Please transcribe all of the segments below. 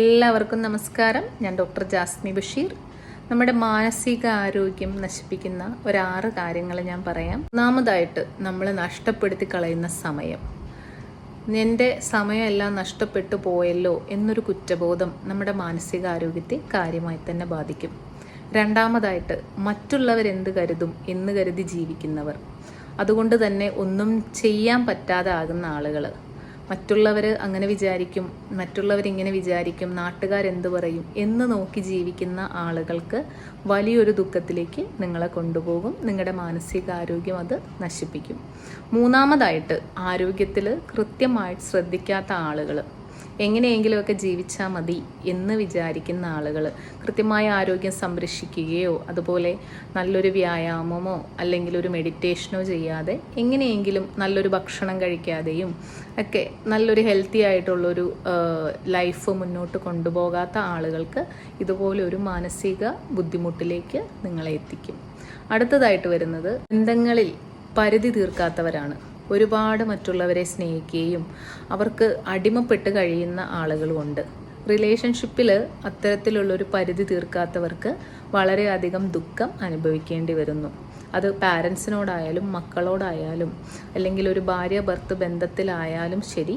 എല്ലാവർക്കും നമസ്കാരം. ഞാൻ ഡോക്ടർ ജാസ്മി ബഷീർ. നമ്മുടെ മാനസിക ആരോഗ്യം നശിപ്പിക്കുന്ന 6 കാര്യങ്ങൾ ഞാൻ പറയാം. ഒന്നാമതായിട്ട് നമ്മൾ നഷ്ടപ്പെടുത്തി കളയുന്ന സമയം. എൻ്റെ സമയമെല്ലാം നഷ്ടപ്പെട്ടു പോയല്ലോ എന്നൊരു കുറ്റബോധം നമ്മുടെ മാനസികാരോഗ്യത്തെ കാര്യമായി തന്നെ ബാധിക്കും. രണ്ടാമതായിട്ട് മറ്റുള്ളവരെന്ത് കരുതും എന്ന് കരുതി ജീവിക്കുന്നവർ. അതുകൊണ്ട് തന്നെ ഒന്നും ചെയ്യാൻ പറ്റാതെ ആകുന്ന ആളുകൾ. മറ്റുള്ളവർ അങ്ങനെ വിചാരിക്കും, മറ്റുള്ളവരിങ്ങനെ വിചാരിക്കും, നാട്ടുകാരെന്ത് പറയും എന്ന് നോക്കി ജീവിക്കുന്ന ആളുകൾക്ക് വലിയൊരു ദുഃഖത്തിലേക്ക് നിങ്ങളെ കൊണ്ടുപോകും. നിങ്ങളുടെ മാനസികാരോഗ്യം അത് നശിപ്പിക്കും. മൂന്നാമതായിട്ട് ആരോഗ്യത്തിൽ കൃത്യമായിട്ട് ശ്രദ്ധിക്കാത്ത ആളുകൾ. എങ്ങനെയെങ്കിലുമൊക്കെ ജീവിച്ചാൽ മതി എന്ന് വിചാരിക്കുന്ന ആളുകൾ കൃത്യമായ ആരോഗ്യം സംരക്ഷിക്കുകയോ അതുപോലെ നല്ലൊരു വ്യായാമമോ അല്ലെങ്കിൽ ഒരു മെഡിറ്റേഷനോ ചെയ്യാതെ എങ്ങനെയെങ്കിലും നല്ലൊരു ഭക്ഷണം കഴിക്കാതെയും ഒക്കെ നല്ലൊരു ഹെൽത്തി ആയിട്ടുള്ളൊരു ലൈഫ് മുന്നോട്ട് കൊണ്ടുപോകാത്ത ആളുകൾക്ക് ഇതുപോലെ ഒരു മാനസിക ബുദ്ധിമുട്ടിലേക്ക് നിങ്ങളെ എത്തിക്കും. അടുത്തതായിട്ട് വരുന്നത് ബന്ധങ്ങളിൽ പരിധി തീർക്കാത്തവരാണ്. ഒരുപാട് മറ്റുള്ളവരെ സ്നേഹിക്കുകയും അവർക്ക് അടിമപ്പെട്ട് കഴിയുന്ന ആളുകളുമുണ്ട്. റിലേഷൻഷിപ്പിൽ അത്തരത്തിലുള്ളൊരു പരിധി തീർക്കാത്തവർക്ക് വളരെയധികം ദുഃഖം അനുഭവിക്കേണ്ടി വരുന്നു. അത് പാരൻസിനോടായാലും മക്കളോടായാലും അല്ലെങ്കിൽ ഒരു ഭാര്യ ഭർത്തൃ ബന്ധത്തിലായാലും ശരി,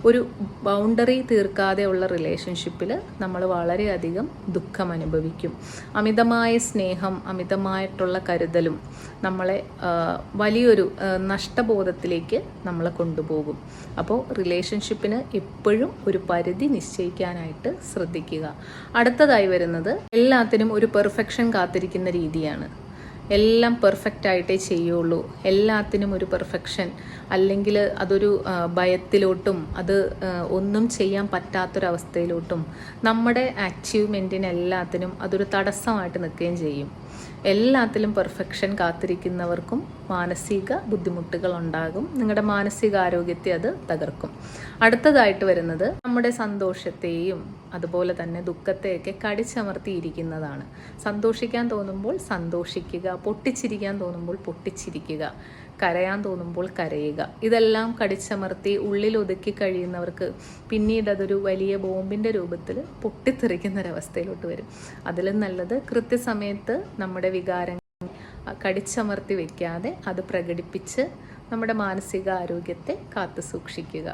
ഒരു ബൗണ്ടറി തീർക്കാതെയുള്ള റിലേഷൻഷിപ്പിൽ നമ്മൾ വളരെയധികം ദുഃഖം അനുഭവിക്കും. അമിതമായ സ്നേഹം, അമിതമായിട്ടുള്ള കരുതലും നമ്മളെ വലിയൊരു നഷ്ടബോധത്തിലേക്ക് നമ്മളെ കൊണ്ടുപോകും. അപ്പോൾ റിലേഷൻഷിപ്പിന് എപ്പോഴും ഒരു പരിധി നിശ്ചയിക്കാനായിട്ട് ശ്രദ്ധിക്കുക. അടുത്തതായി വരുന്നത് എല്ലാത്തിനും ഒരു പെർഫെക്ഷൻ കാത്തിരിക്കുന്ന രീതിയാണ്. എല്ലാം പെർഫെക്റ്റ് ആയിട്ടേ ചെയ്യുള്ളൂ, എല്ലാത്തിനും ഒരു പെർഫെക്ഷൻ, അല്ലെങ്കിൽ അതൊരു ഭയത്തിലോട്ടും അത് ഒന്നും ചെയ്യാൻ പറ്റാത്തൊരവസ്ഥയിലോട്ടും നമ്മുടെ അച്ചീവ്മെൻറ്റിനെല്ലാത്തിനും അതൊരു തടസ്സമായിട്ട് നിൽക്കുകയും ചെയ്യും. എല്ലാത്തിലും പെർഫെക്ഷൻ കാത്തിരിക്കുന്നവർക്കും മാനസിക ബുദ്ധിമുട്ടുകൾ ഉണ്ടാകും. നിങ്ങളുടെ മാനസികാരോഗ്യത്തെ അത് തകർക്കും. അടുത്തതായിട്ട് വരുന്നത് നമ്മുടെ സന്തോഷത്തെയും അതുപോലെ തന്നെ ദുഃഖത്തെയൊക്കെ കടിച്ചമർത്തിയിരിക്കുന്നതാണ്. സന്തോഷിക്കാൻ തോന്നുമ്പോൾ സന്തോഷിക്കുക, പൊട്ടിച്ചിരിക്കാൻ തോന്നുമ്പോൾ പൊട്ടിച്ചിരിക്കുക, കരയാൻ തോന്നുമ്പോൾ കരയുക. ഇതെല്ലാം കടിച്ചമർത്തി ഉള്ളിൽ ഒതുക്കി കഴിയുന്നവർക്ക് പിന്നീട് അതൊരു വലിയ ബോംബിൻ്റെ രൂപത്തിൽ പൊട്ടിത്തെറിക്കുന്നൊരവസ്ഥയിലോട്ട് വരും. അതിലും നല്ലത് കൃത്യസമയത്ത് നമ്മുടെ വികാരങ്ങൾ കടിച്ചമർത്തി വയ്ക്കാതെ അത് പ്രകടിപ്പിച്ച് നമ്മുടെ മാനസിക ആരോഗ്യത്തെ കാത്തു സൂക്ഷിക്കുക.